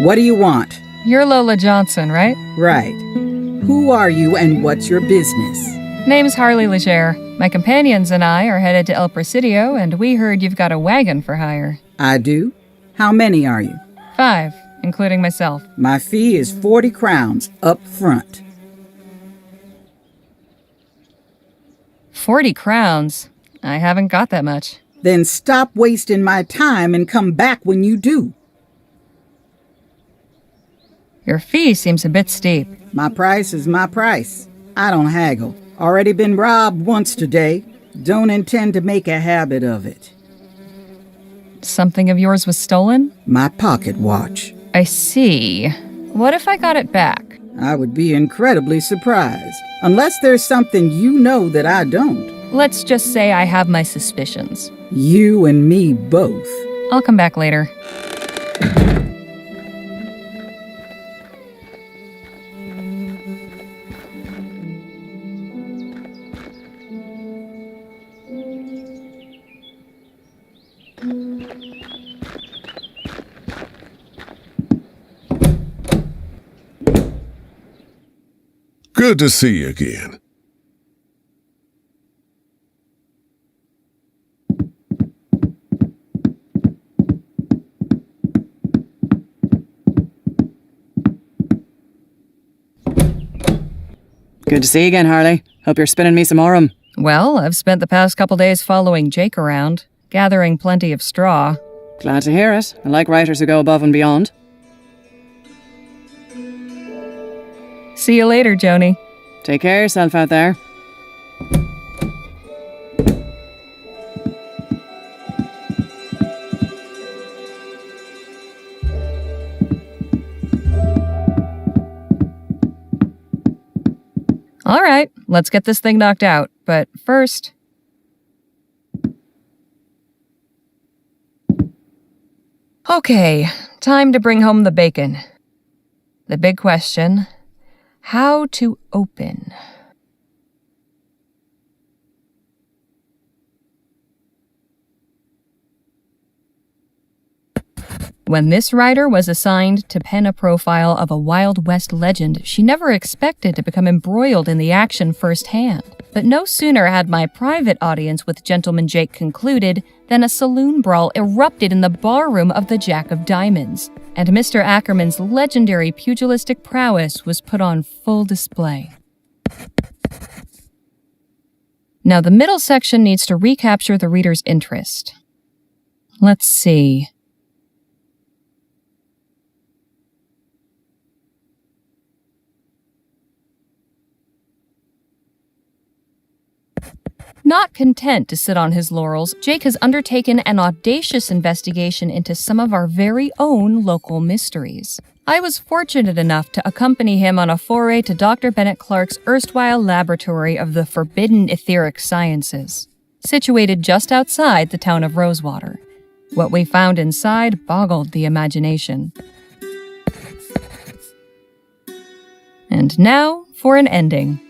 What do you want? You're Lola Johnson, right? Right. Who are you and what's your business? Name's Harley Legere. My companions and I are headed to El Presidio, and we heard you've got a wagon for hire. I do? How many are you? 5, including myself. My fee is 40 crowns up front. 40 crowns? I haven't got that much. Then stop wasting my time and come back when you do. Your fee seems a bit steep. My price is my price. I don't haggle. Already been robbed once today. Don't intend to make a habit of it. Something of yours was stolen? My pocket watch. I see. What if I got it back? I would be incredibly surprised. Unless there's something you know that I don't. Let's just say I have my suspicions. You and me both. I'll come back later. Good to see you again. Good to see you again, Harley. Hope you're spinning me some aurum. Well, I've spent the past couple days following Jake around, gathering plenty of straw. Glad to hear it. I like writers who go above and beyond. See you later, Joni. Take care of yourself out there. All right, let's get this thing knocked out. But first... Okay, time to bring home the bacon. The big question, how to open? When this writer was assigned to pen a profile of a Wild West legend, she never expected to become embroiled in the action firsthand. But no sooner had my private audience with Gentleman Jake concluded than a saloon brawl erupted in the barroom of the Jack of Diamonds, and Mr. Ackerman's legendary pugilistic prowess was put on full display. Now, the middle section needs to recapture the reader's interest. Let's see. Not content to sit on his laurels, Jake has undertaken an audacious investigation into some of our very own local mysteries. I was fortunate enough to accompany him on a foray to Dr. Bennett Clark's erstwhile laboratory of the forbidden etheric sciences, situated just outside the town of Rosewater. What we found inside boggled the imagination. And now for an ending.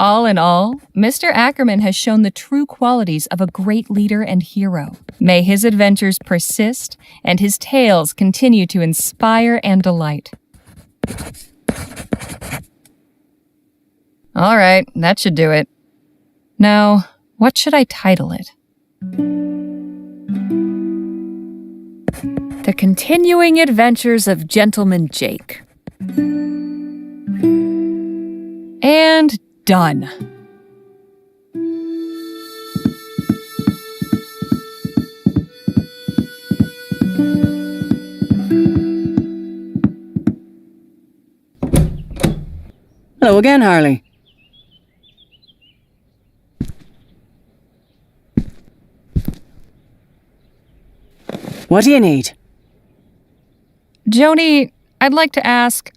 All in all, Mr. Ackerman has shown the true qualities of a great leader and hero. May his adventures persist and his tales continue to inspire and delight. All right, that should do it. Now, what should I title it? The Continuing Adventures of Gentleman Jake. And done. Hello again, Harley. What do you need? Joni, I'd like to ask,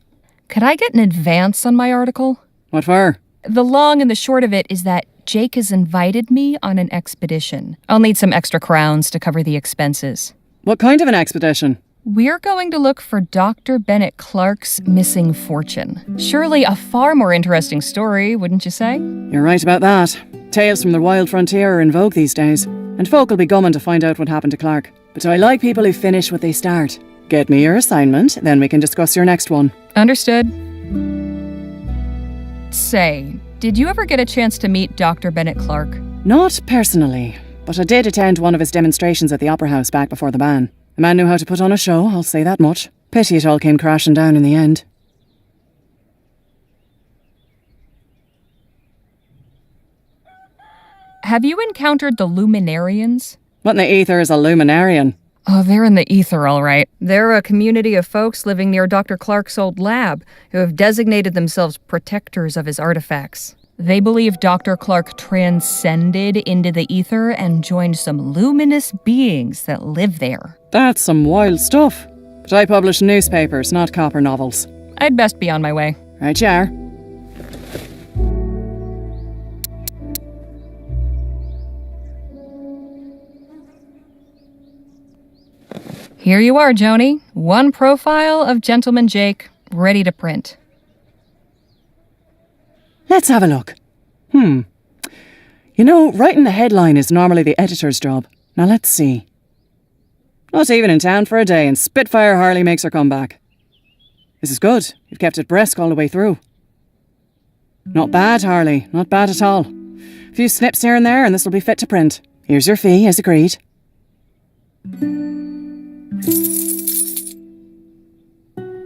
could I get an advance on my article? What for? The long and the short of it is that Jake has invited me on an expedition. I'll need some extra crowns to cover the expenses. What kind of an expedition? We're going to look for Dr. Bennett Clark's missing fortune. Surely a far more interesting story, wouldn't you say? You're right about that. Tales from the wild frontier are in vogue these days, and folk will be gumming to find out what happened to Clark. But I like people who finish what they start. Get me your assignment, then we can discuss your next one. Understood. Say, did you ever get a chance to meet Dr. Bennett Clark? Not personally, but I did attend one of his demonstrations at the Opera House back before the ban. The man knew how to put on a show, I'll say that much. Pity it all came crashing down in the end. Have you encountered the Luminarians? What in the ether is a luminarian? Oh, they're in the ether, all right. They're a community of folks living near Dr. Clark's old lab who have designated themselves protectors of his artifacts. They believe Dr. Clark transcended into the ether and joined some luminous beings that live there. That's some wild stuff. But I publish newspapers, not copper novels. I'd best be on my way. Right you are. Here you are, Joni. One profile of Gentleman Jake, ready to print. Let's have a look. You know, writing the headline is normally the editor's job. Now let's see. Not even in town for a day, and Spitfire Harley makes her comeback. This is good. You've kept it brisk all the way through. Not bad, Harley. Not bad at all. A few snips here and there, and this will be fit to print. Here's your fee, as agreed.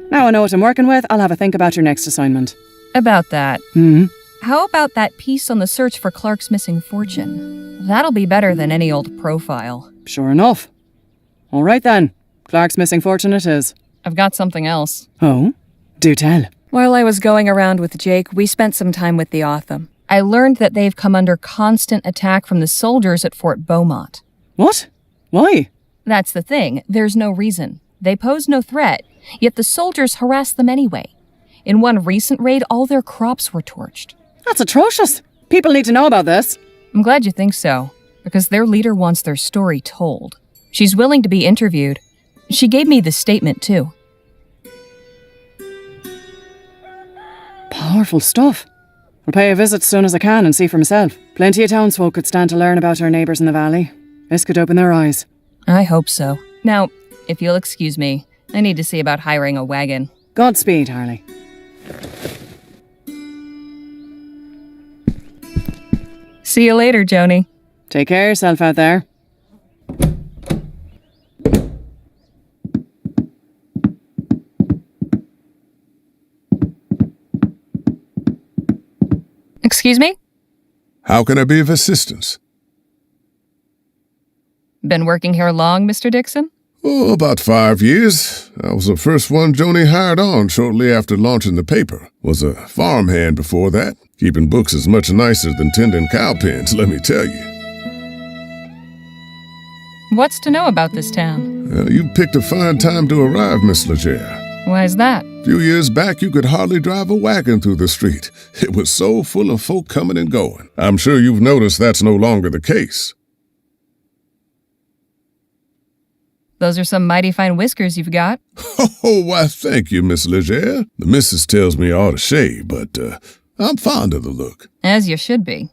Now I know what I'm working with, I'll have a think about your next assignment. About that. How about that piece on the search for Clark's missing fortune? That'll be better than any old profile. Sure enough. All right then. Clark's missing fortune it is. I've got something else. Oh? Do tell. While I was going around with Jake, we spent some time with the Otham. I learned that they've come under constant attack from the soldiers at Fort Beaumont. What? Why? That's the thing. There's no reason. They pose no threat, yet the soldiers harass them anyway. In one recent raid, all their crops were torched. That's atrocious. People need to know about this. I'm glad you think so, because their leader wants their story told. She's willing to be interviewed. She gave me this statement, too. Powerful stuff. I'll pay a visit as soon as I can and see for myself. Plenty of townsfolk could stand to learn about our neighbours in the valley. This could open their eyes. I hope so. Now, if you'll excuse me, I need to see about hiring a wagon. Godspeed, Harley. See you later, Joni. Take care of yourself out there. Excuse me? How can I be of assistance? Been working here long, Mr. Dixon? Oh, about 5 years. I was the first one Joni hired on shortly after launching the paper. Was a farmhand before that. Keeping books is much nicer than tending cow pens, let me tell you. What's to know about this town? You picked a fine time to arrive, Miss Legere. Why's that? A few years back, you could hardly drive a wagon through the street. It was so full of folk coming and going. I'm sure you've noticed that's no longer the case. Those are some mighty fine whiskers you've got. Oh, why, thank you, Miss Legere. The missus tells me I ought to shave, but I'm fond of the look. As you should be.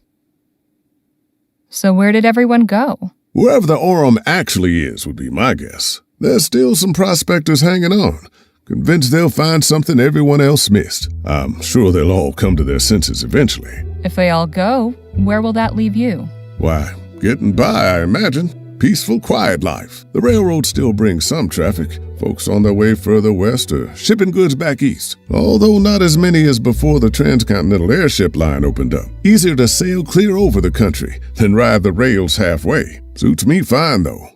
So where did everyone go? Wherever the Orem actually is would be my guess. There's still some prospectors hanging on, convinced they'll find something everyone else missed. I'm sure they'll all come to their senses eventually. If they all go, where will that leave you? Why, getting by, I imagine. Peaceful, quiet life. The railroad still brings some traffic. Folks on their way further west or shipping goods back east. Although not as many as before the transcontinental airship line opened up. Easier to sail clear over the country than ride the rails halfway. Suits me fine, though.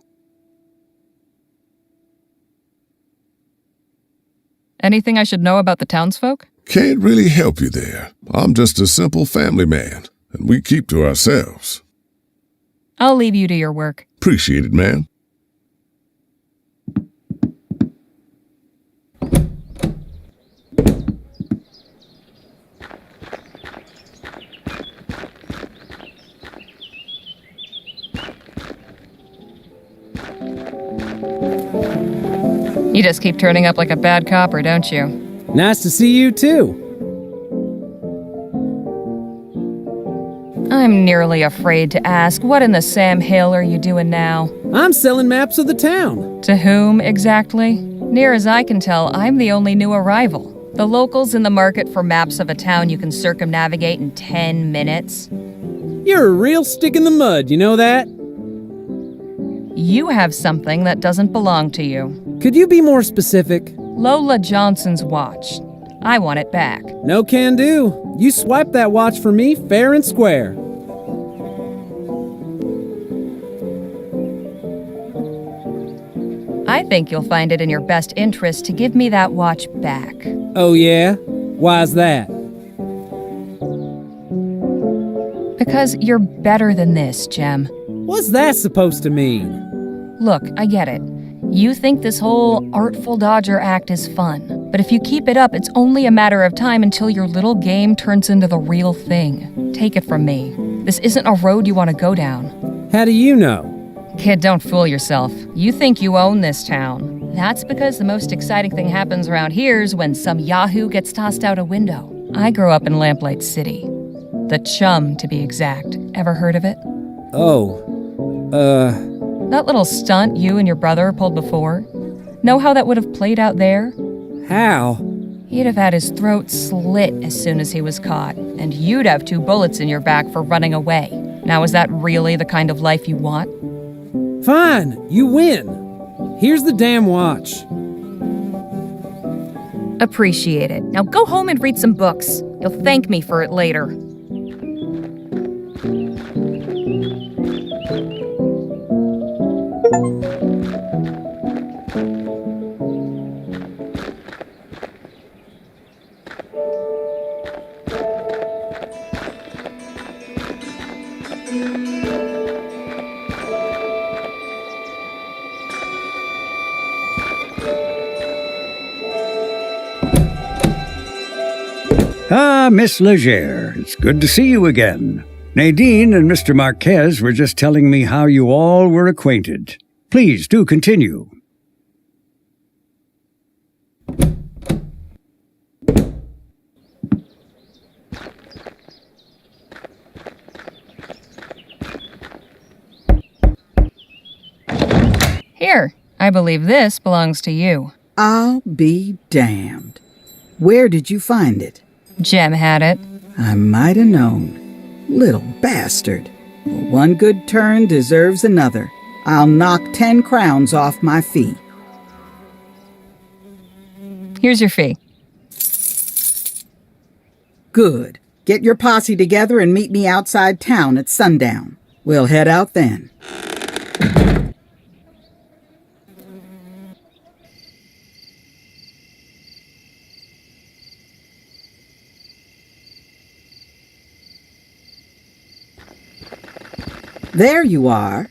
Anything I should know about the townsfolk? Can't really help you there. I'm just a simple family man, and we keep to ourselves. I'll leave you to your work. Appreciate it, ma'am. You just keep turning up like a bad copper, don't you? Nice to see you, too. I'm nearly afraid to ask, what in the Sam Hill are you doing now? I'm selling maps of the town. To whom, exactly? Near as I can tell, I'm the only new arrival. The locals in the market for maps of a town you can circumnavigate in 10 minutes. You're a real stick in the mud, you know that? You have something that doesn't belong to you. Could you be more specific? Lola Johnson's watch. I want it back. No can do. You swiped that watch for me fair and square. I think you'll find it in your best interest to give me that watch back. Oh yeah? Why's that? Because you're better than this, Jem. What's that supposed to mean? Look, I get it. You think this whole Artful Dodger act is fun. But if you keep it up, it's only a matter of time until your little game turns into the real thing. Take it from me. This isn't a road you want to go down. How do you know? Kid, don't fool yourself. You think you own this town. That's because the most exciting thing happens around here is when some yahoo gets tossed out a window. I grew up in Lamplight City. The Chum, to be exact. Ever heard of it? Oh. That little stunt you and your brother pulled before? Know how that would have played out there? How? He'd have had his throat slit as soon as he was caught, and you'd have 2 bullets in your back for running away. Now, is that really the kind of life you want? Fine, you win. Here's the damn watch. Appreciate it. Now go home and read some books. You'll thank me for it later. Ah, Miss Leger, it's good to see you again. Nadine and Mr. Marquez were just telling me how you all were acquainted. Please do continue. Here, I believe this belongs to you. I'll be damned. Where did you find it? Jem had it. I might have known. Little bastard. Well, one good turn deserves another. I'll knock 10 crowns off my fee. Here's your fee. Good. Get your posse together and meet me outside town at sundown. We'll head out then. There you are.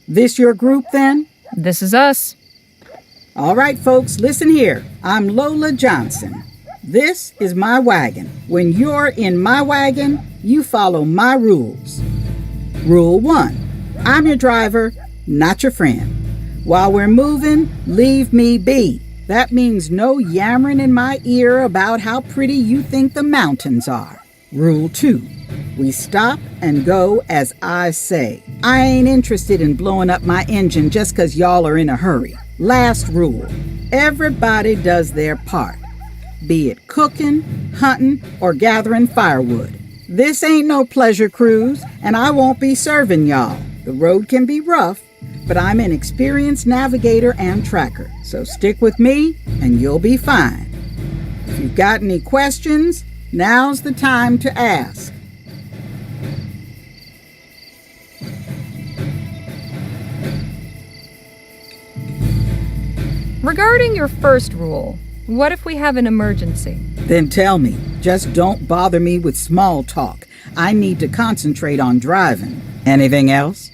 This your group then? This is us. All right, folks, listen here. I'm Lola Johnson. This is my wagon. When you're in my wagon, you follow my rules. Rule 1. I'm your driver, not your friend. While we're moving, leave me be. That means no yammering in my ear about how pretty you think the mountains are. Rule 2. We stop and go as I say. I ain't interested in blowing up my engine just 'cause y'all are in a hurry. Last rule. Everybody does their part. Be it cooking, hunting, or gathering firewood. This ain't no pleasure cruise, and I won't be serving y'all. The road can be rough, but I'm an experienced navigator and tracker. So stick with me, and you'll be fine. If you've got any questions, now's the time to ask. Regarding your first rule, what if we have an emergency? Then tell me. Just don't bother me with small talk. I need to concentrate on driving. Anything else?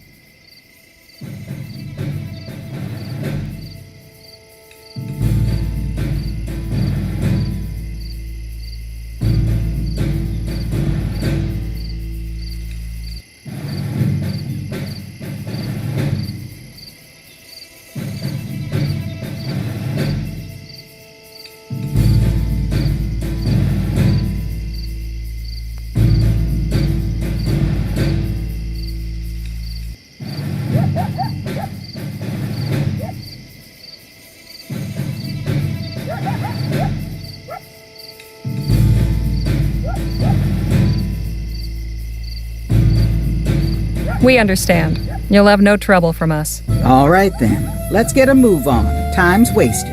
We understand. You'll have no trouble from us. All right then, let's get a move on. Time's wasted.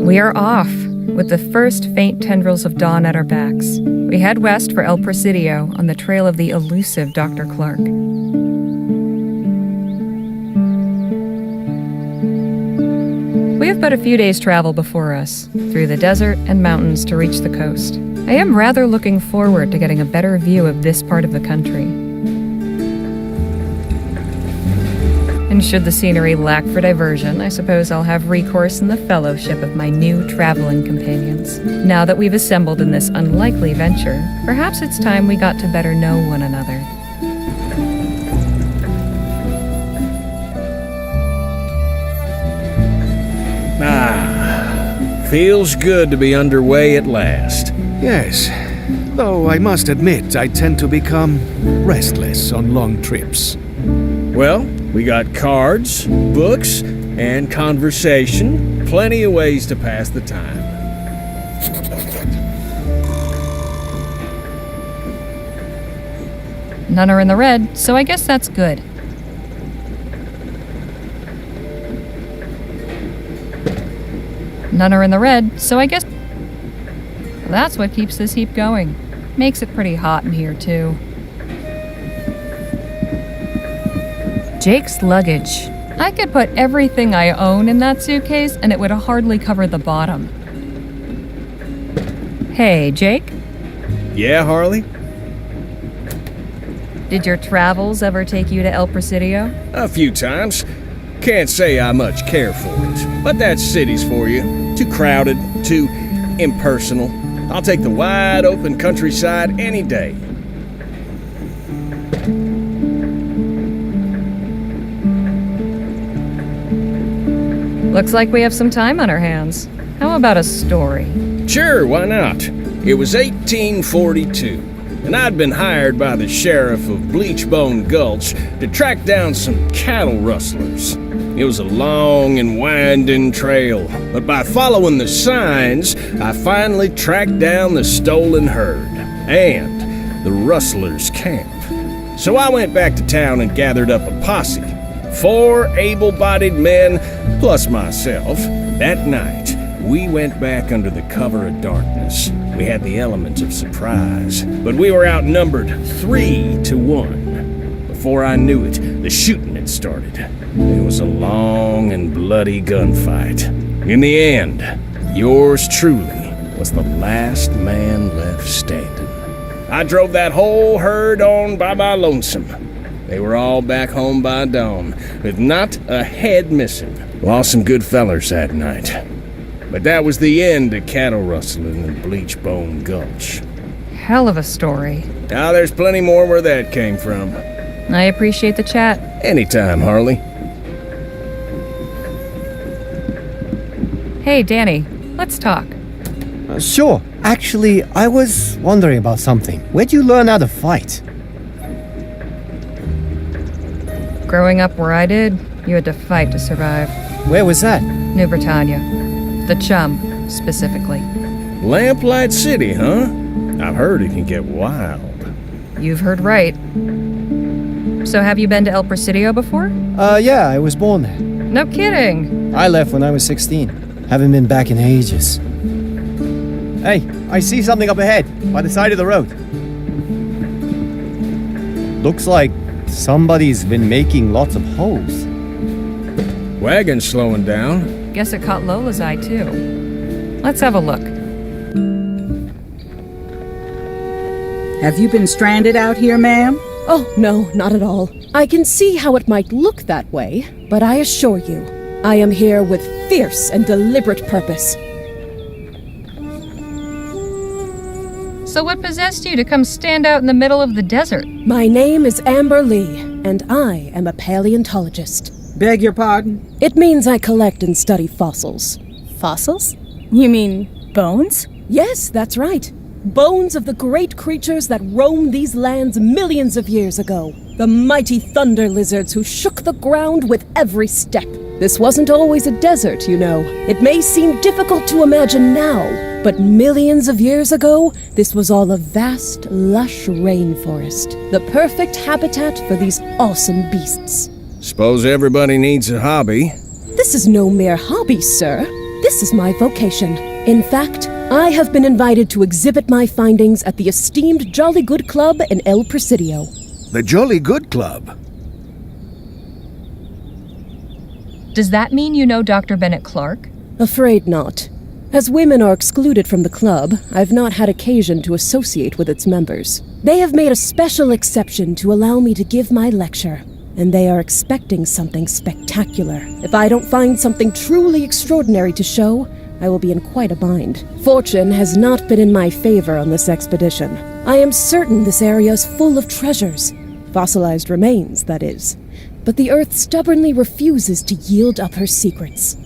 We are off, with the first faint tendrils of dawn at our backs. We head west for El Presidio on the trail of the elusive Dr. Clark. We have but a few days' travel before us, through the desert and mountains to reach the coast. I am rather looking forward to getting a better view of this part of the country. And should the scenery lack for diversion, I suppose I'll have recourse in the fellowship of my new traveling companions. Now that we've assembled in this unlikely venture, perhaps it's time we got to better know one another. Feels good to be underway at last. Yes, though I must admit I tend to become restless on long trips. Well, we got cards, books, and conversation. Plenty of ways to pass the time. None are in the red, so I guess that's good. None are in the red, so I guess that's what keeps this heap going. Makes it pretty hot in here, too. Jake's luggage. I could put everything I own in that suitcase, and it would hardly cover the bottom. Hey, Jake? Yeah, Harley? Did your travels ever take you to El Presidio? A few times. Can't say I much care for it, but that city's for you. Too crowded, too impersonal. I'll take the wide open countryside any day. Looks like we have some time on our hands. How about a story? Sure, why not? It was 1842, and I'd been hired by the sheriff of Bleachbone Gulch to track down some cattle rustlers. It was a long and winding trail, but by following the signs, I finally tracked down the stolen herd and the rustlers' camp. So I went back to town and gathered up a posse. 4 able-bodied men, plus myself. That night, we went back under the cover of darkness. We had the element of surprise, but we were outnumbered 3-1. Before I knew it, the shooting had started. It was a long and bloody gunfight. In the end, yours truly was the last man left standing. I drove that whole herd on by my lonesome. They were all back home by dawn, with not a head missing. Lost some good fellers that night. But that was the end of cattle rustling in Bleachbone Gulch. Hell of a story. Now there's plenty more where that came from. I appreciate the chat. Anytime, Harley. Hey, Danny, let's talk. Sure. Actually, I was wondering about something. Where'd you learn how to fight? Growing up where I did, you had to fight to survive. Where was that? New Britannia. The Chum, specifically. Lamplight City, huh? I've heard it can get wild. You've heard right. So have you been to El Presidio before? Yeah, I was born there. No kidding. I left when I was 16. Haven't been back in ages. Hey, I see something up ahead, by the side of the road. Looks like somebody's been making lots of holes. Wagon's slowing down. Guess it caught Lola's eye, too. Let's have a look. Have you been stranded out here, ma'am? Oh, no, not at all. I can see how it might look that way, but I assure you, I am here with fierce and deliberate purpose. So what possessed you to come stand out in the middle of the desert? My name is Amber Lee, and I am a paleontologist. Beg your pardon? It means I collect and study fossils. Fossils? You mean bones? Yes, that's right. Bones of the great creatures that roamed these lands millions of years ago. The mighty thunder lizards who shook the ground with every step. This wasn't always a desert, you know. It may seem difficult to imagine now, But millions of years ago, this was all a vast, lush rainforest, the perfect habitat for these awesome beasts. Suppose everybody needs a hobby. This is no mere hobby, sir. This is my vocation. In fact, I have been invited to exhibit my findings at the esteemed Jolly Good Club in El Presidio. The Jolly Good Club? Does that mean you know Dr. Bennett Clark? Afraid not. As women are excluded from the club, I've not had occasion to associate with its members. They have made a special exception to allow me to give my lecture, and they are expecting something spectacular. If I don't find something truly extraordinary to show, I will be in quite a bind. Fortune has not been in my favor on this expedition. I am certain this area is full of treasures. Fossilized remains, that is. But the Earth stubbornly refuses to yield up her secrets.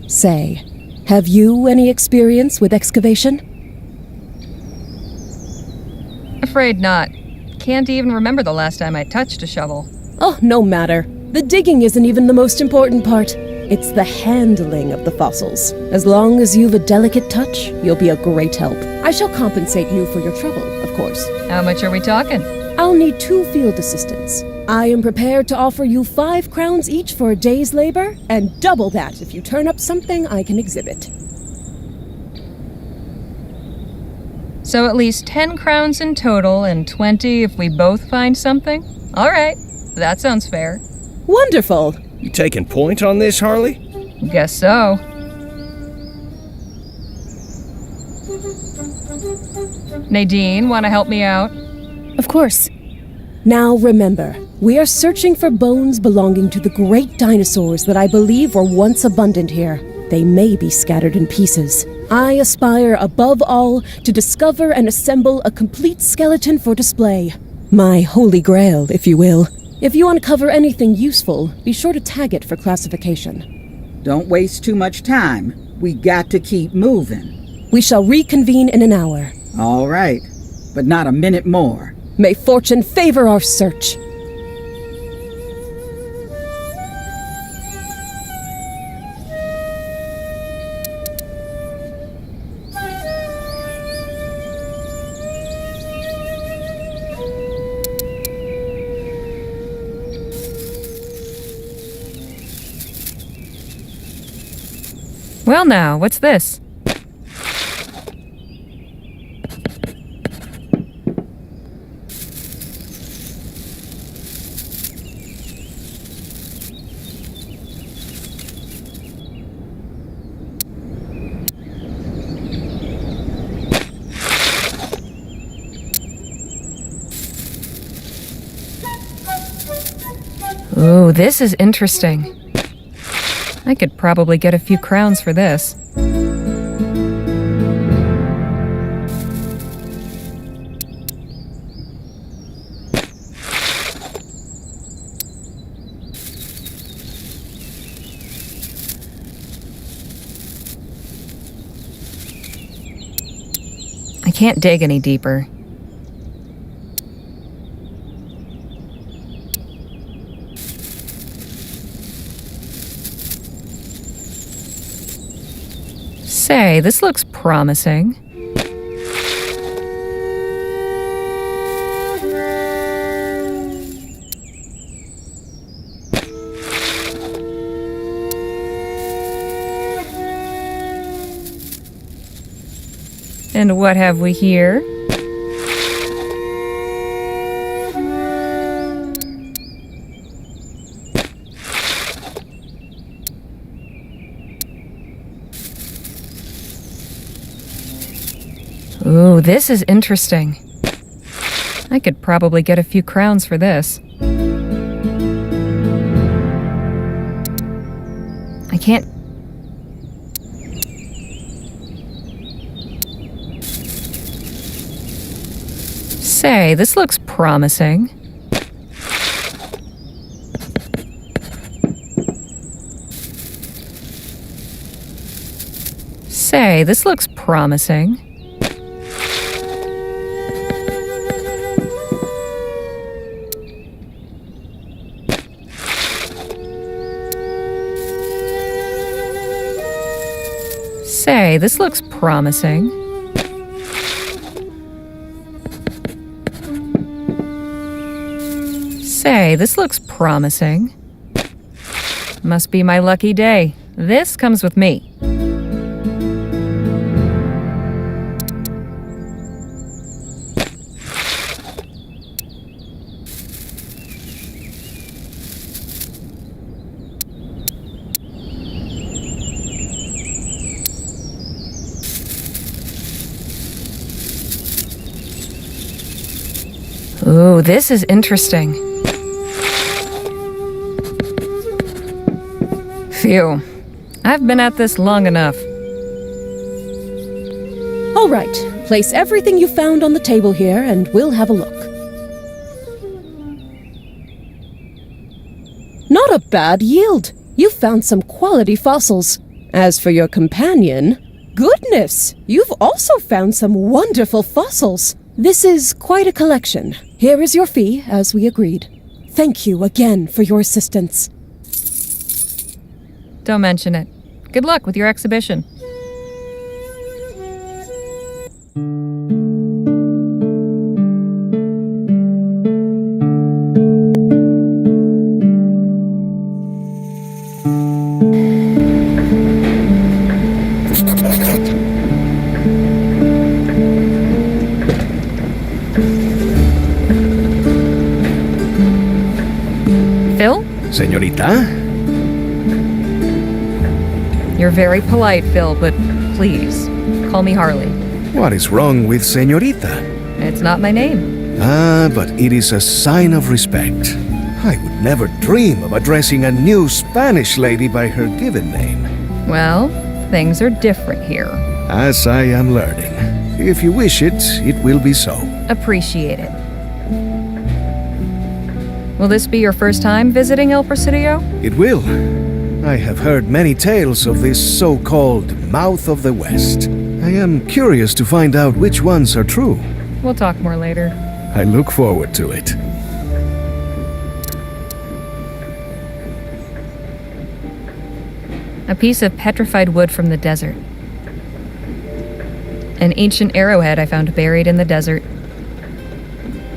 Say, have you any experience with excavation? Afraid not. Can't even remember the last time I touched a shovel. Oh, no matter. The digging isn't even the most important part. It's the handling of the fossils. As long as you've a delicate touch, you'll be a great help. I shall compensate you for your trouble, of course. How much are we talking? I'll need 2 field assistants. I am prepared to offer you 5 crowns each for a day's labor, and double that if you turn up something I can exhibit. So at least 10 crowns in total, and 20 if we both find something? All right, that sounds fair. Wonderful! You taking point on this, Harley? Guess so. Nadine, want to help me out? Of course. Now remember, we are searching for bones belonging to the great dinosaurs that I believe were once abundant here. They may be scattered in pieces. I aspire, above all, to discover and assemble a complete skeleton for display. My holy grail, if you will. If you uncover anything useful, be sure to tag it for classification. Don't waste too much time. We got to keep moving. We shall reconvene in an hour. All right, but not a minute more. May fortune favor our search. Well now, what's this? Ooh, this is interesting. I could probably get a few crowns for this. I can't dig any deeper. Say, this looks promising. And what have we here? Ooh, this is interesting. I could probably get a few crowns for this. I can't... Say, this looks promising. Say, this looks promising. Say, this looks promising. Say, this looks promising. Must be my lucky day. This comes with me. Ooh, this is interesting. Phew. I've been at this long enough. All right, place everything you found on the table here and we'll have a look. Not a bad yield. You found some quality fossils. As for your companion, goodness, you've also found some wonderful fossils. This is quite a collection. Here is your fee, as we agreed. Thank you again for your assistance. Don't mention it. Good luck with your exhibition. Phil? Señorita? You're very polite, Phil, but please, call me Harley. What is wrong with Señorita? It's not my name. Ah, but it is a sign of respect. I would never dream of addressing a new Spanish lady by her given name. Well, things are different here. As I am learning. If you wish it, it will be so. Appreciate it. Will this be your first time visiting El Presidio? It will. I have heard many tales of this so-called Mouth of the West. I am curious to find out which ones are true. We'll talk more later. I look forward to it. A piece of petrified wood from the desert. An ancient arrowhead I found buried in the desert.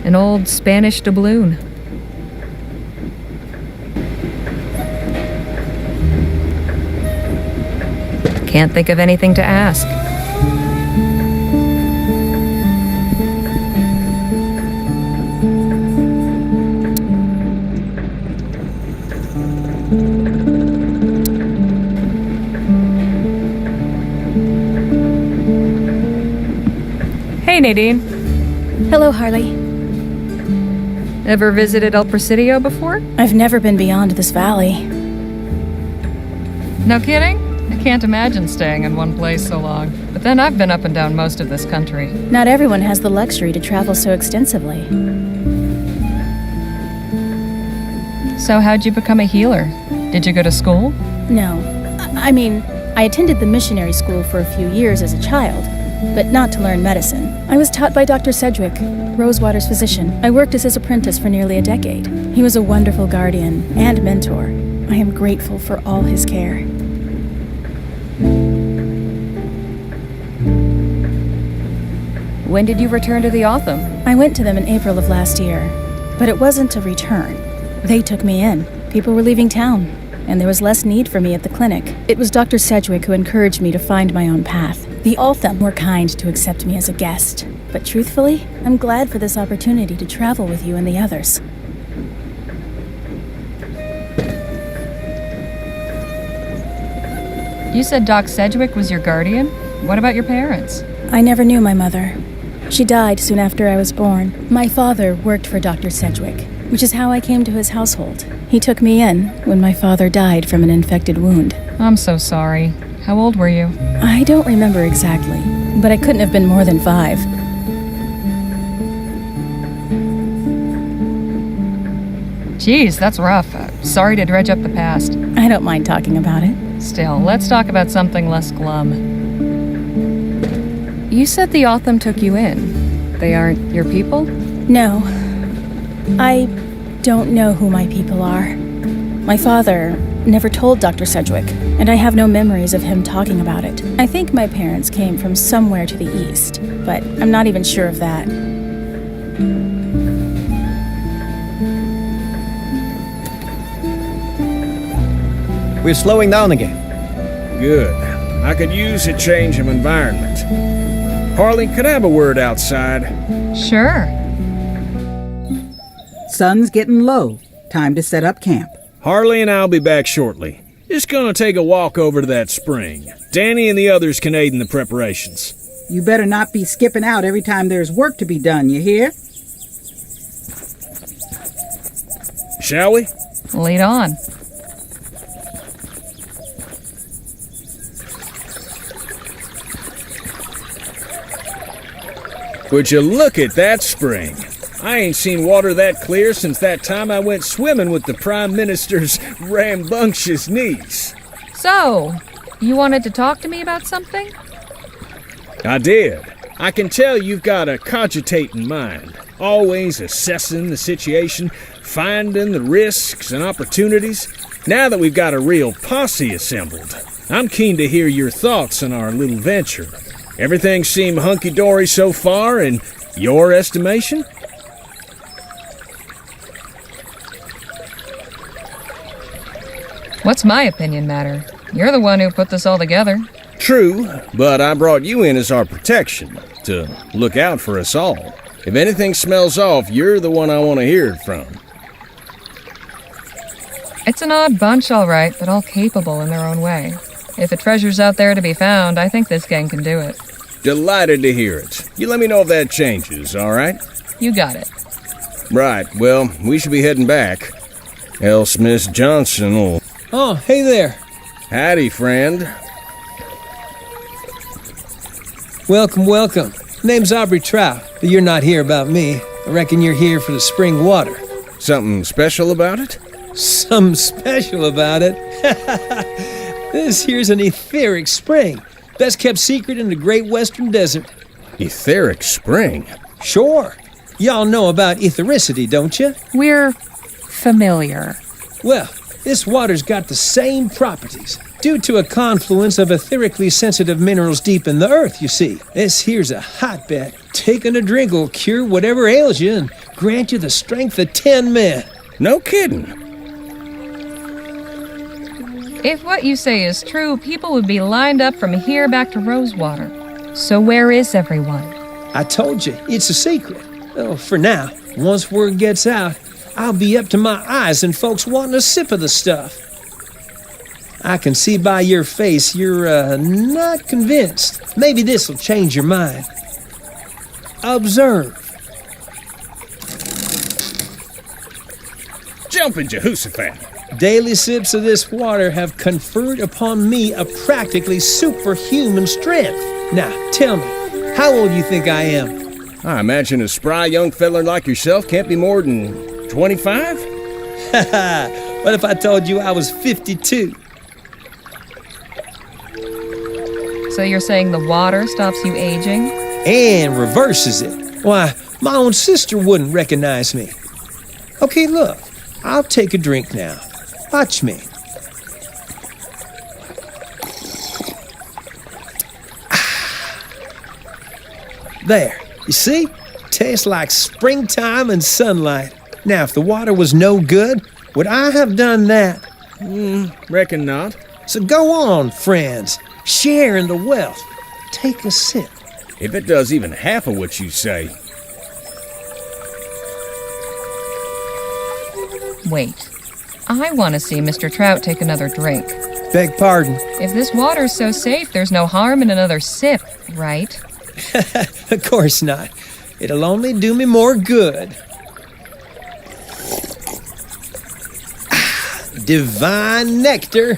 An old Spanish doubloon. Can't think of anything to ask. Hey, Nadine. Hello, Harley. Ever visited El Presidio before? I've never been beyond this valley. No kidding? I can't imagine staying in one place so long. But then I've been up and down most of this country. Not everyone has the luxury to travel so extensively. So how'd you become a healer? Did you go to school? No. I mean, I attended the missionary school for a few years as a child, but not to learn medicine. I was taught by Dr. Sedgwick, Rosewater's physician. I worked as his apprentice for nearly a decade. He was a wonderful guardian and mentor. I am grateful for all his care. When did you return to the Otham? I went to them in April of last year, but it wasn't a return. They took me in. People were leaving town, and there was less need for me at the clinic. It was Dr. Sedgwick who encouraged me to find my own path. The Otham were kind to accept me as a guest, but truthfully, I'm glad for this opportunity to travel with you and the others. You said Doc Sedgwick was your guardian? What about your parents? I never knew my mother. She died soon after I was born. My father worked for Dr. Sedgwick, which is how I came to his household. He took me in when my father died from an infected wound. I'm so sorry. How old were you? I don't remember exactly, but I couldn't have been more than 5. Geez, that's rough. Sorry to dredge up the past. I don't mind talking about it. Still, let's talk about something less glum. You said the Otham took you in. They aren't your people? No. I don't know who my people are. My father never told Dr. Sedgwick, and I have no memories of him talking about it. I think my parents came from somewhere to the east, but I'm not even sure of that. We're slowing down again. Good. I could use a change of environment. Harley, could I have a word outside? Sure. Sun's getting low. Time to set up camp. Harley and I'll be back shortly. Just gonna take a walk over to that spring. Danny and the others can aid in the preparations. You better not be skipping out every time there's work to be done, you hear? Shall we? Lead on. Would you look at that spring? I ain't seen water that clear since that time I went swimming with the Prime Minister's rambunctious niece. So, you wanted to talk to me about something? I did. I can tell you've got a cogitating mind, always assessing the situation, finding the risks and opportunities. Now that we've got a real posse assembled, I'm keen to hear your thoughts on our little venture. Everything seem hunky-dory so far, in your estimation? What's my opinion matter? You're the one who put this all together. True, but I brought you in as our protection, to look out for us all. If anything smells off, you're the one I want to hear it from. It's an odd bunch, all right, but all capable in their own way. If a treasure's out there to be found, I think this gang can do it. Delighted to hear it. You let me know if that changes, all right? You got it. Right, well, we should be heading back. Else Miss Johnson will... Oh, hey there. Howdy, friend. Welcome, welcome. Name's Aubrey Trout, but you're not here about me. I reckon you're here for the spring water. Something special about it? Something special about it? This here's an etheric spring. Best kept secret in the Great Western Desert. Etheric spring? Sure. Y'all know about ethericity, don't you? We're familiar. Well, this water's got the same properties, due to a confluence of etherically sensitive minerals deep in the earth, you see. This here's a hotbed. Taking a drink will cure whatever ails you and grant you the strength of 10 men. No kidding. If what you say is true, people would be lined up from here back to Rosewater. So where is everyone? I told you, it's a secret. Well, for now, once word gets out, I'll be up to my eyes in folks wanting a sip of the stuff. I can see by your face you're not convinced. Maybe this'll change your mind. Observe. Jumping Jehoshaphat. Daily sips of this water have conferred upon me a practically superhuman strength. Now, tell me, how old do you think I am? I imagine a spry young feller like yourself can't be more than 25? What if I told you I was 52? So you're saying the water stops you aging? And reverses it. Why, my own sister wouldn't recognize me. Okay, look, I'll take a drink now. Watch me. There, you see? Tastes like springtime and sunlight. Now, if the water was no good, would I have done that? Reckon not. So go on, friends. Share in the wealth. Take a sip. If it does even half of what you say. Wait. I want to see Mr. Trout take another drink. Beg pardon. If this water's so safe, there's no harm in another sip, right? Of course not. It'll only do me more good. Divine nectar.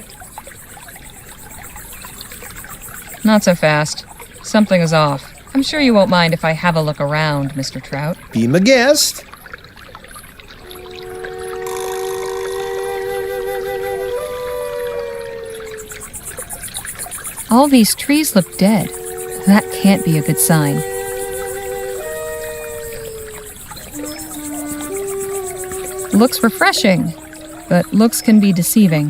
Not so fast. Something is off. I'm sure you won't mind if I have a look around, Mr. Trout. Be my guest. All these trees look dead. That can't be a good sign. Looks refreshing. but looks can be deceiving.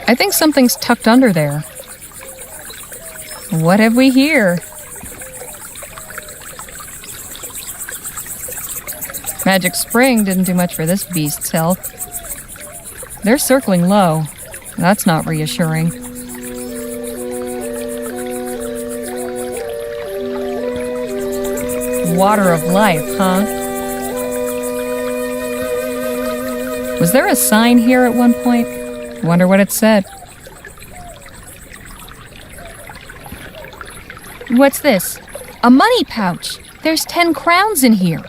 I think something's tucked under there. What have we here? Magic Spring didn't do much for this beast's health. They're circling low. That's not reassuring. Water of life, huh? Was there a sign here at one point? Wonder what it said. What's this? A money pouch. There's 10 crowns in here.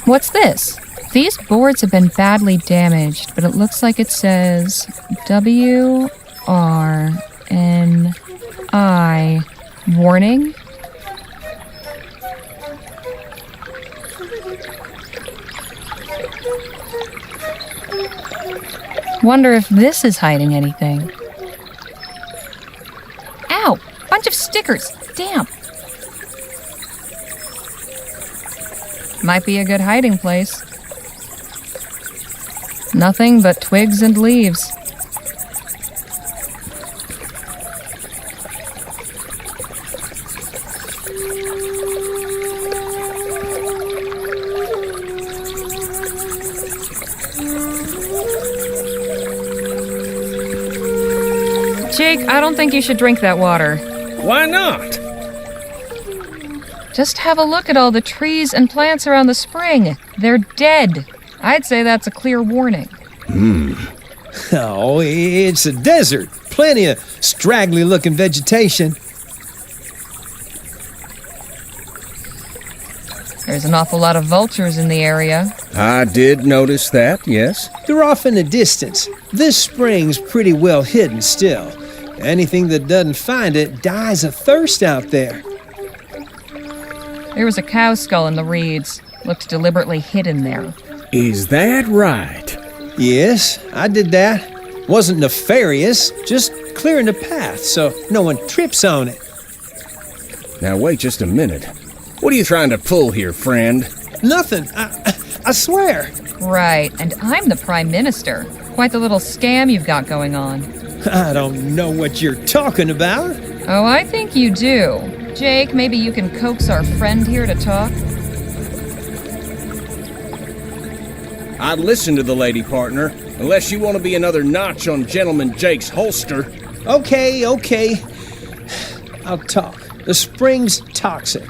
What's this? These boards have been badly damaged, but it looks like it says WRNI. Warning? Wonder if this is hiding anything. Ow! Bunch of stickers! Damn! Might be a good hiding place. Nothing but twigs and leaves. Jake, I don't think you should drink that water. Why not? Just have a look at all the trees and plants around the spring. They're dead. I'd say that's a clear warning. Oh, it's a desert. Plenty of straggly-looking vegetation. There's an awful lot of vultures in the area. I did notice that, yes. They're off in the distance. This spring's pretty well hidden still. Anything that doesn't find it dies of thirst out there. There was a cow skull in the reeds. Looked deliberately hidden there. Is that right? Yes, I did that. Wasn't nefarious, just clearing the path so no one trips on it. Now wait just a minute. What are you trying to pull here, friend? Nothing, I swear. Right, and I'm the Prime Minister. Quite the little scam you've got going on. I don't know what you're talking about. Oh, I think you do. Jake, maybe you can coax our friend here to talk? I'd listen to the lady partner, unless you want to be another notch on Gentleman Jake's holster. Okay. I'll talk. The spring's toxic.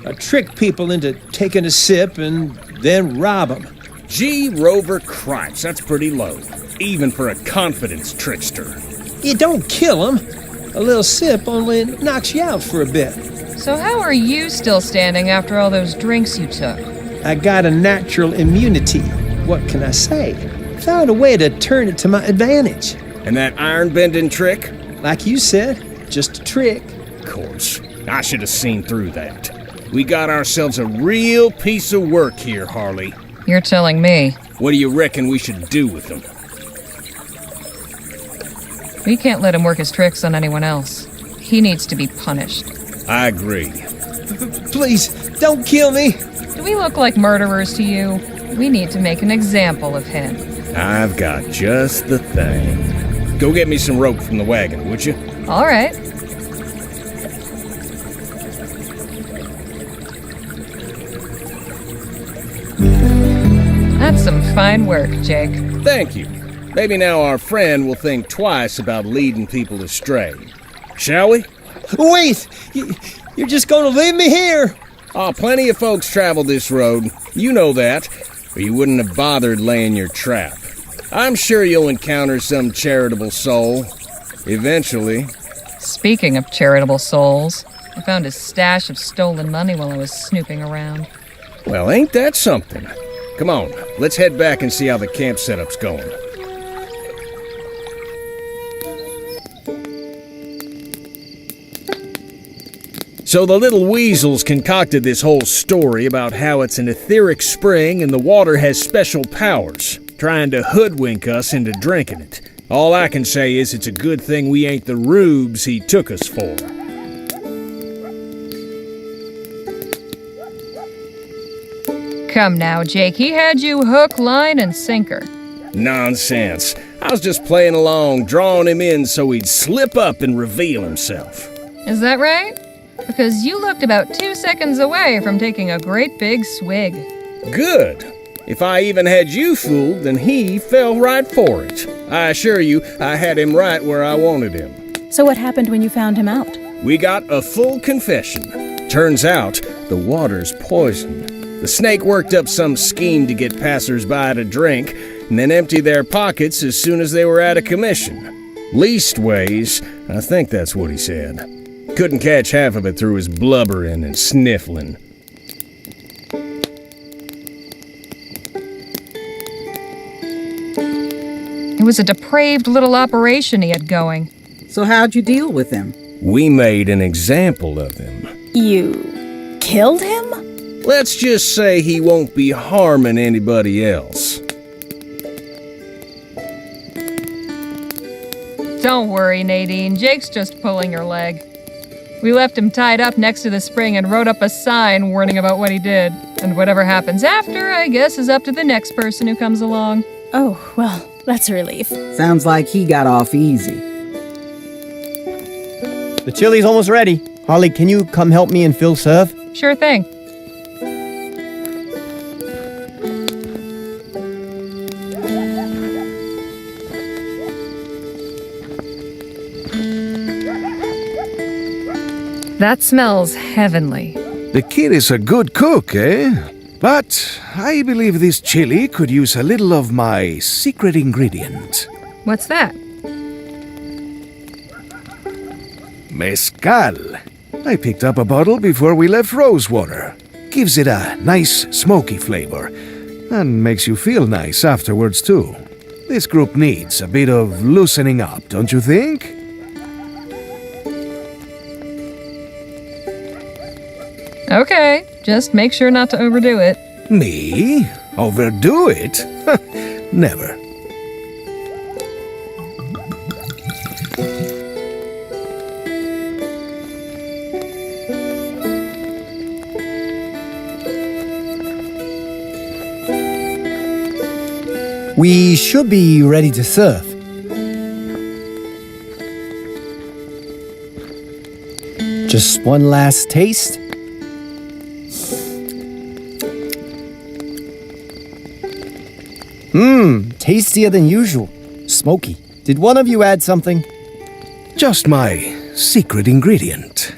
I trick people into taking a sip and then rob them. Gee, Rover Cripes, that's pretty low. Even for a confidence trickster. You don't kill them. A little sip only knocks you out for a bit. So how are you still standing after all those drinks you took? I got a natural immunity. What can I say? Found a way to turn it to my advantage. And that iron-bending trick? Like you said, just a trick. Of course. I should have seen through that. We got ourselves a real piece of work here, Harley. You're telling me. What do you reckon we should do with him? We can't let him work his tricks on anyone else. He needs to be punished. I agree. Please, don't kill me. Do we look like murderers to you? We need to make an example of him. I've got just the thing. Go get me some rope from the wagon, would you? All right. That's some fine work, Jake. Thank you. Maybe now our friend will think twice about leading people astray. Shall we? Wait! You're just gonna leave me here? Oh, plenty of folks travel this road. You know that, or you wouldn't have bothered laying your trap. I'm sure you'll encounter some charitable soul. Eventually. Speaking of charitable souls, I found a stash of stolen money while I was snooping around. Well, ain't that something? Come on, let's head back and see how the camp setup's going. So the little weasels concocted this whole story about how it's an etheric spring and the water has special powers, trying to hoodwink us into drinking it. All I can say is it's a good thing we ain't the rubes he took us for. Come now, Jake. He had you hook, line, and sinker. Nonsense. I was just playing along, drawing him in so he'd slip up and reveal himself. Is that right? Because you looked about 2 seconds away from taking a great big swig. Good. If I even had you fooled, then he fell right for it. I assure you, I had him right where I wanted him. So what happened when you found him out? We got a full confession. Turns out, the water's poisoned. The snake worked up some scheme to get passers-by to drink, and then empty their pockets as soon as they were out of commission. Leastways, I think that's what he said. Couldn't catch half of it through his blubbering and sniffling. It was a depraved little operation he had going. So how'd you deal with him? We made an example of him. You killed him? Let's just say he won't be harming anybody else. Don't worry, Nadine. Jake's just pulling your leg. We left him tied up next to the spring and wrote up a sign warning about what he did. And whatever happens after, I guess, is up to the next person who comes along. Oh, well, that's a relief. Sounds like he got off easy. The chili's almost ready. Harley, can you come help me and Phil serve? Sure thing. That smells heavenly. The kid is a good cook, eh? But I believe this chili could use a little of my secret ingredient. What's that? Mezcal. I picked up a bottle before we left Rosewater. Gives it a nice smoky flavor and makes you feel nice afterwards too. This group needs a bit of loosening up, don't you think? Okay, just make sure not to overdo it. Me? Overdo it? Never. We should be ready to serve. Just one last taste. Tastier than usual. Smoky. Did one of you add something? Just my secret ingredient.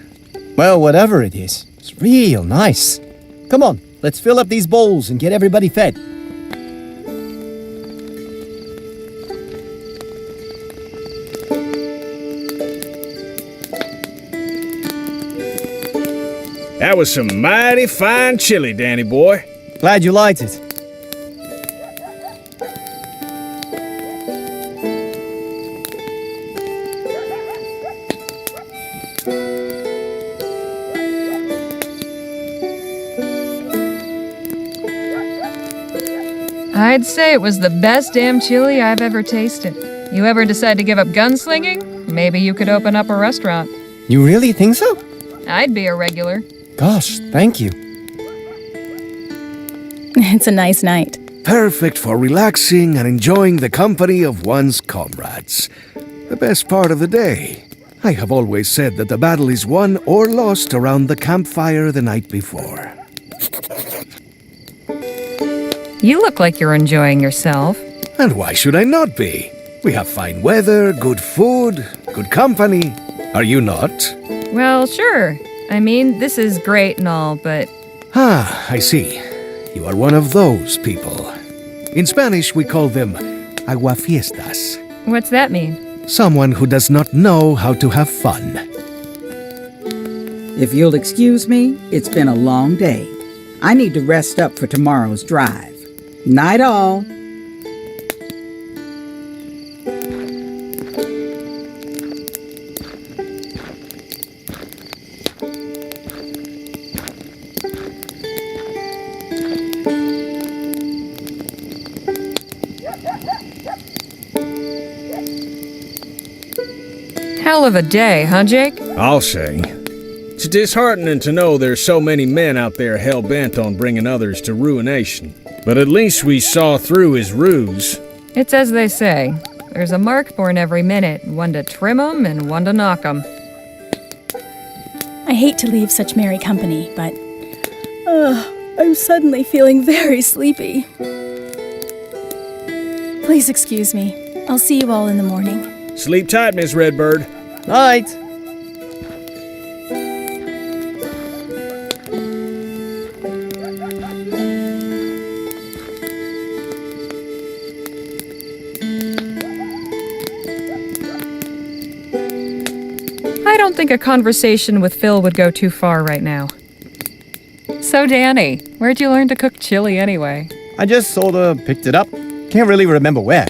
Well, whatever it is, it's real nice. Come on, let's fill up these bowls and get everybody fed. That was some mighty fine chili, Danny boy. Glad you liked it. I'd say it was the best damn chili I've ever tasted. You ever decide to give up gunslinging? Maybe you could open up a restaurant. You really think so? I'd be a regular. Gosh, thank you. It's a nice night. Perfect for relaxing and enjoying the company of one's comrades. The best part of the day. I have always said that the battle is won or lost around the campfire the night before. You look like you're enjoying yourself. And why should I not be? We have fine weather, good food, good company. Are you not? Well, sure. I mean, this is great and all, but... Ah, I see. You are one of those people. In Spanish, we call them aguafiestas. What's that mean? Someone who does not know how to have fun. If you'll excuse me, it's been a long day. I need to rest up for tomorrow's drive. Night all. Hell of a day, huh, Jake? I'll say. It's disheartening to know there's so many men out there hell-bent on bringing others to ruination. But at least we saw through his ruse. It's as they say. There's a mark born every minute, one to trim 'em and one to knock 'em. I hate to leave such merry company, but I'm suddenly feeling very sleepy. Please excuse me. I'll see you all in the morning. Sleep tight, Miss Redbird. Night. I don't think a conversation with Phil would go too far right now. So, Danny, where'd you learn to cook chili anyway? I just sorta picked it up. Can't really remember where.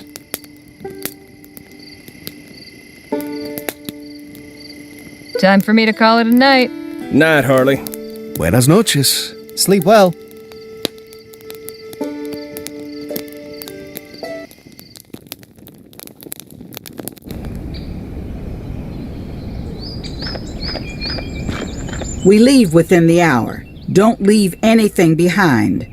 Time for me to call it a night. Night, Harley. Buenas noches. Sleep well. We leave within the hour. Don't leave anything behind.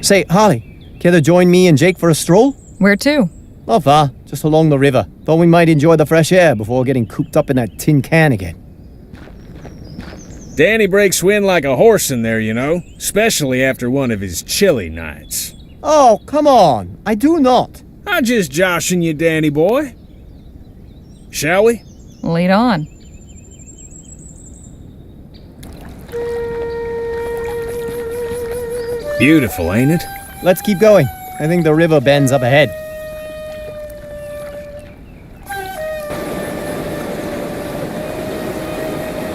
Say, Harley, care to join me and Jake for a stroll? Where to? Not far, just along the river. Thought we might enjoy the fresh air before getting cooped up in that tin can again. Danny breaks wind like a horse in there, you know. Especially after one of his chilly nights. Oh, come on. I do not. I'm just joshing you, Danny boy. Shall we? Lead on. Beautiful, ain't it? Let's keep going. I think the river bends up ahead.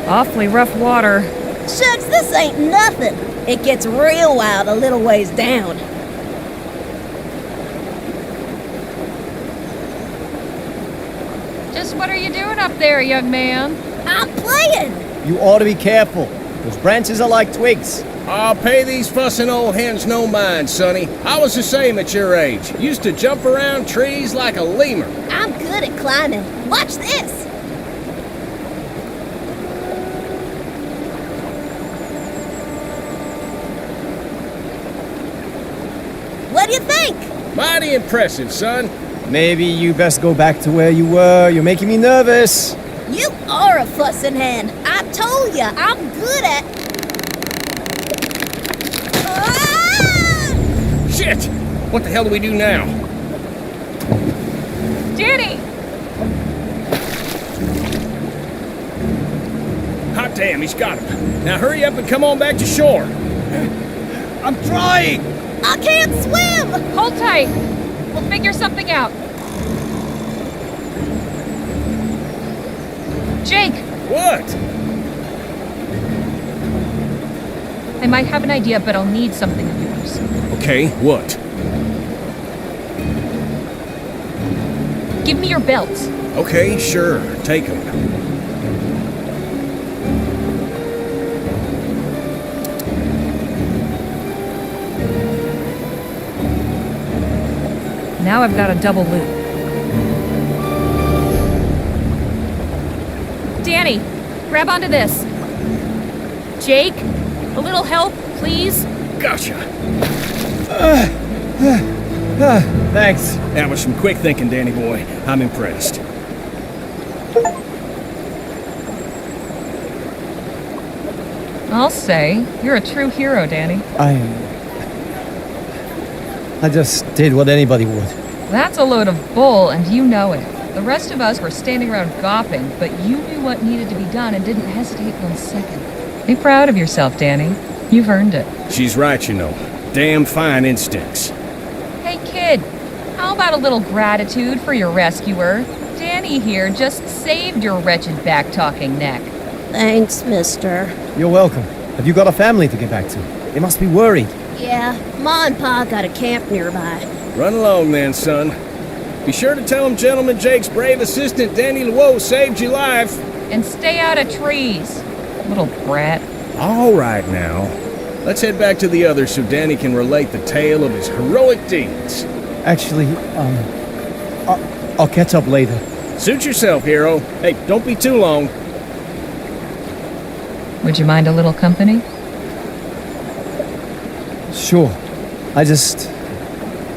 Awfully rough water. Shucks, this ain't nothing. It gets real wild a little ways down. Just what are you doing up there, young man? I'm playing. You ought to be careful. Those branches are like twigs. I'll pay these fussing old hens no mind, Sonny. I was the same at your age. Used to jump around trees like a lemur. I'm good at climbing. Watch this. What do you think? Mighty impressive, son. Maybe you best go back to where you were. You're making me nervous. You are a fussing hen. I told ya, I'm good at... Ah! Shit! What the hell do we do now? Danny! Hot damn, he's got him. Now hurry up and come on back to shore. I'm trying! I can't swim! Hold tight. We'll figure something out. Jake! What? I might have an idea, but I'll need something of yours. Okay, what? Give me your belt. Okay, sure. Take him. Now I've got a double loop. Danny, grab onto this. Jake, a little help, please? Gotcha. Thanks. That was some quick thinking, Danny boy. I'm impressed. I'll say, you're a true hero, Danny. I just did what anybody would. That's a load of bull, and you know it. The rest of us were standing around gawping, but you knew what needed to be done and didn't hesitate 1 second. Be proud of yourself, Danny. You've earned it. She's right, you know. Damn fine instincts. Hey, kid, how about a little gratitude for your rescuer? Danny here just saved your wretched back-talking neck. Thanks, mister. You're welcome. Have you got a family to get back to? They must be worried. Yeah, Ma and Pa got a camp nearby. Run along then, son. Be sure to tell him Gentleman Jake's brave assistant Danny Luo saved your life. And stay out of trees, little brat. All right now. Let's head back to the others so Danny can relate the tale of his heroic deeds. Actually, I'll catch up later. Suit yourself, hero. Hey, don't be too long. Would you mind a little company? Sure. I just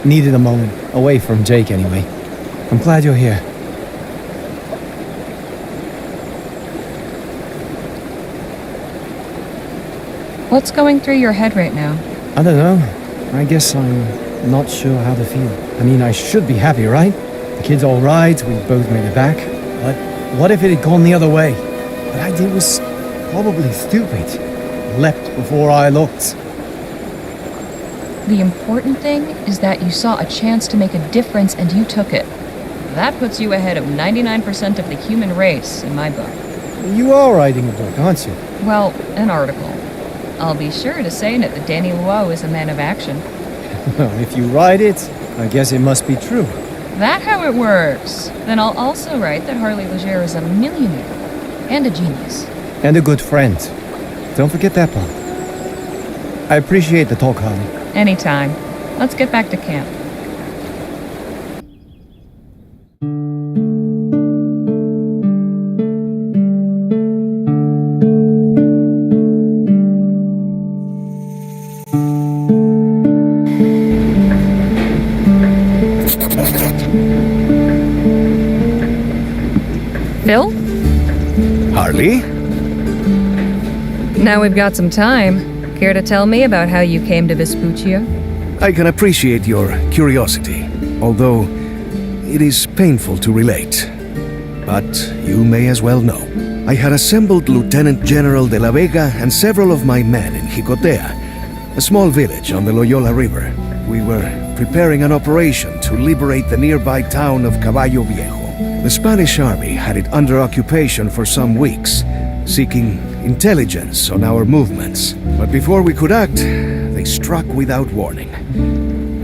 needed a moment away from Jake anyway. I'm glad you're here. What's going through your head right now? I don't know. I guess I'm not sure how to feel. I mean, I should be happy, right? The kid's all right, we both made it back. But what if it had gone the other way? What I did was probably stupid. Leapt before I looked. The important thing is that you saw a chance to make a difference and you took it. That puts you ahead of 99% of the human race in my book. You are writing a book, aren't you? Well, an article. I'll be sure to say in it that Danny Luo is a man of action. Well, if you write it, I guess it must be true. That how it works? Then I'll also write that Harley Leger is a millionaire and a genius. And a good friend. Don't forget that part. I appreciate the talk, Harley. Anytime. Let's get back to camp. Phil? Harley? Now we've got some time. Care to tell me about how you came to Vespuccia? I can appreciate your curiosity, although it is painful to relate. But you may as well know. I had assembled Lieutenant General de la Vega and several of my men in Jicotea, a small village on the Loyola River. We were preparing an operation to liberate the nearby town of Caballo Viejo. The Spanish army had it under occupation for some weeks, seeking intelligence on our movements. But before we could act, they struck without warning,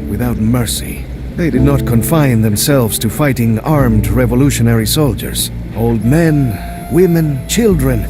without mercy. They did not confine themselves to fighting armed revolutionary soldiers. Old men, women, children,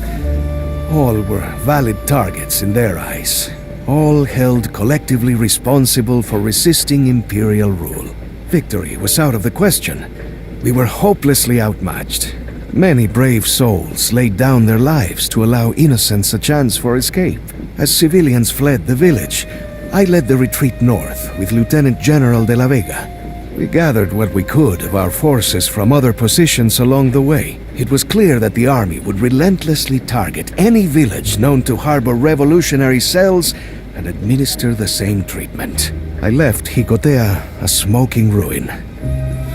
all were valid targets in their eyes. All held collectively responsible for resisting imperial rule. Victory was out of the question. We were hopelessly outmatched. Many brave souls laid down their lives to allow innocents a chance for escape. As civilians fled the village, I led the retreat north with Lieutenant General de la Vega. We gathered what we could of our forces from other positions along the way. It was clear that the army would relentlessly target any village known to harbor revolutionary cells and administer the same treatment. I left Jicotea a smoking ruin.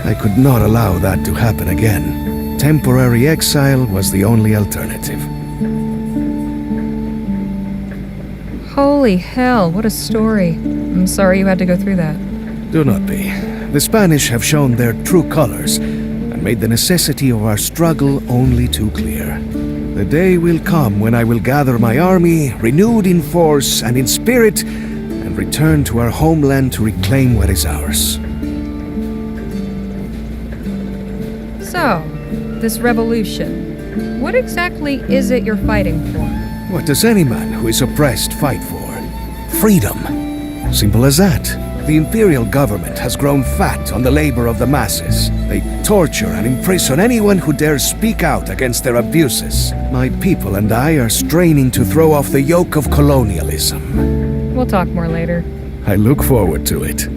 I could not allow that to happen again. Temporary exile was the only alternative. Holy hell, what a story. I'm sorry you had to go through that. Do not be. The Spanish have shown their true colors and made the necessity of our struggle only too clear. The day will come when I will gather my army, renewed in force and in spirit, and return to our homeland to reclaim what is ours. So, this revolution, what exactly is it you're fighting for? What does any man who is oppressed fight for? Freedom. Simple as that. The imperial government has grown fat on the labor of the masses. They torture and imprison anyone who dares speak out against their abuses. My people and I are straining to throw off the yoke of colonialism. We'll talk more later. I look forward to it.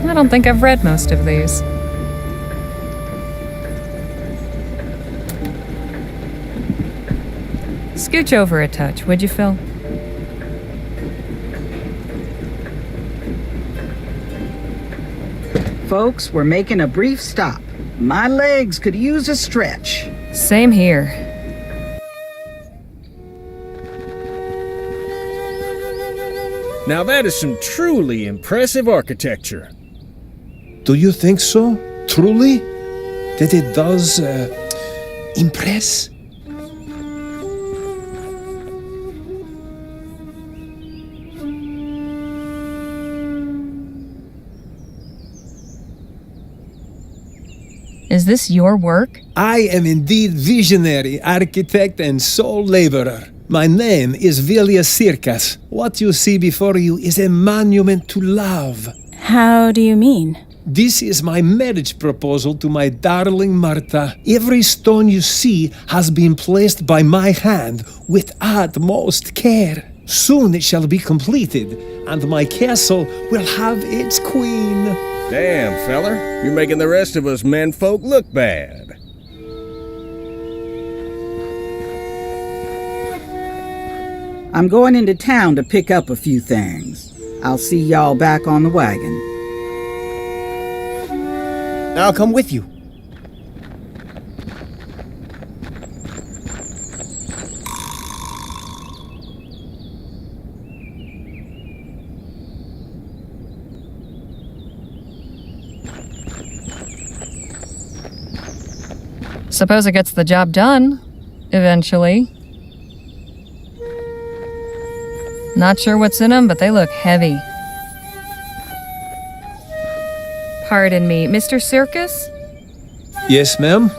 I don't think I've read most of these. Scooch over a touch, would you, Phil? Folks, we're making a brief stop. My legs could use a stretch. Same here. Now that is some truly impressive architecture. Do you think so? Truly? That it does, impress? Is this your work? I am indeed visionary, architect, and soul laborer. My name is Villius Circus. What you see before you is a monument to love. How do you mean? This is my marriage proposal to my darling Martha. Every stone you see has been placed by my hand with utmost care. Soon it shall be completed, and my castle will have its queen. Damn, feller. You're making the rest of us menfolk look bad. I'm going into town to pick up a few things. I'll see y'all back on the wagon. I'll come with you. Suppose it gets the job done, eventually. Not sure what's in them, but they look heavy. Pardon me, Mr. Circus? Yes, ma'am?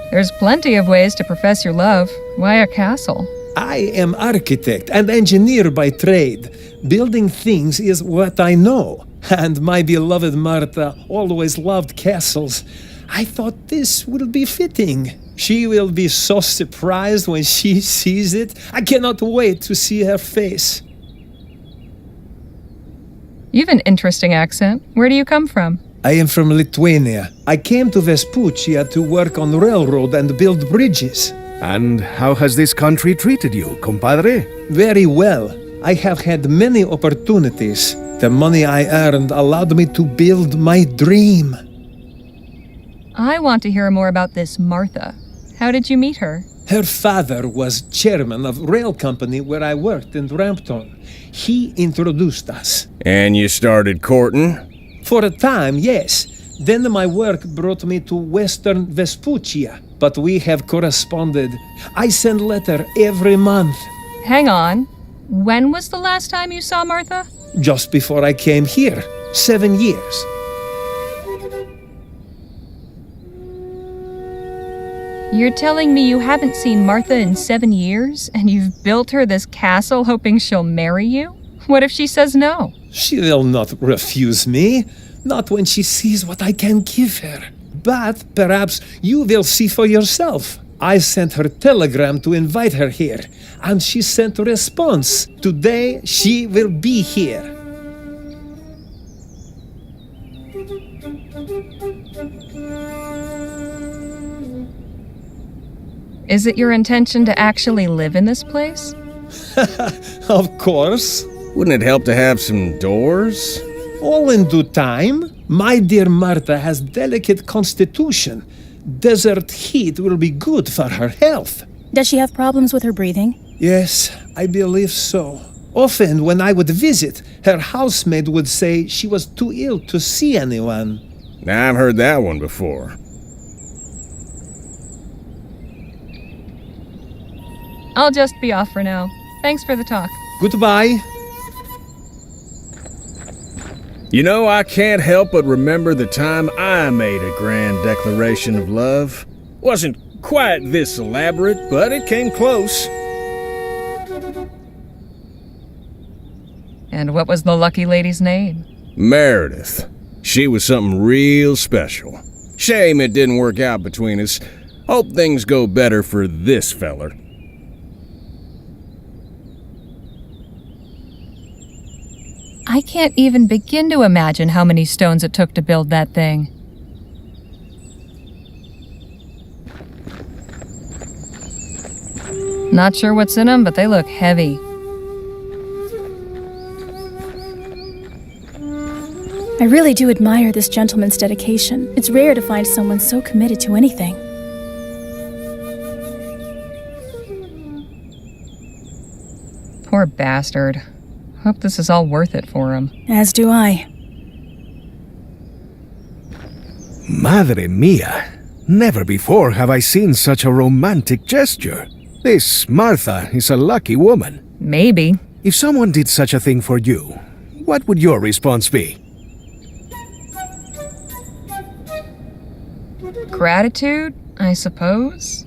There's plenty of ways to profess your love. Why a castle? I am architect and engineer by trade. Building things is what I know. And my beloved Martha always loved castles. I thought this will be fitting. She will be so surprised when she sees it. I cannot wait to see her face. You've an interesting accent. Where do you come from? I am from Lithuania. I came to Vespuccia to work on railroad and build bridges. And how has this country treated you, compadre? Very well. I have had many opportunities. The money I earned allowed me to build my dream. I want to hear more about this Martha. How did you meet her? Her father was chairman of rail company where I worked in Rampton. He introduced us. And you started courting? For a time, yes. Then my work brought me to Western Vespuccia, but we have corresponded. I send letter every month. Hang on. When was the last time you saw Martha? Just before I came here. 7 years. You're telling me you haven't seen Martha in 7 years, and you've built her this castle hoping she'll marry you? What if she says no? She will not refuse me. Not when she sees what I can give her. But perhaps you will see for yourself. I sent her telegram to invite her here, and she sent a response. Today she will be here. Is it your intention to actually live in this place? Of course. Wouldn't it help to have some doors? All in due time. My dear Martha has delicate constitution. Desert heat will be good for her health. Does she have problems with her breathing? Yes, I believe so. Often when I would visit, her housemaid would say she was too ill to see anyone. Now, I've heard that one before. I'll just be off for now. Thanks for the talk. Goodbye. You know, I can't help but remember the time I made a grand declaration of love. Wasn't quite this elaborate, but it came close. And what was the lucky lady's name? Meredith. She was something real special. Shame it didn't work out between us. Hope things go better for this feller. I can't even begin to imagine how many stones it took to build that thing. Not sure what's in them, but they look heavy. I really do admire this gentleman's dedication. It's rare to find someone so committed to anything. Poor bastard. Hope this is all worth it for him. As do I. Madre mia! Never before have I seen such a romantic gesture. This Martha is a lucky woman. Maybe. If someone did such a thing for you, what would your response be? Gratitude, I suppose?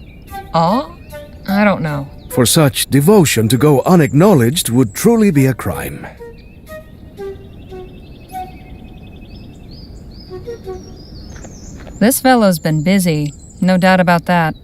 Awe? I don't know. For such devotion to go unacknowledged would truly be a crime. This fellow's been busy, no doubt about that.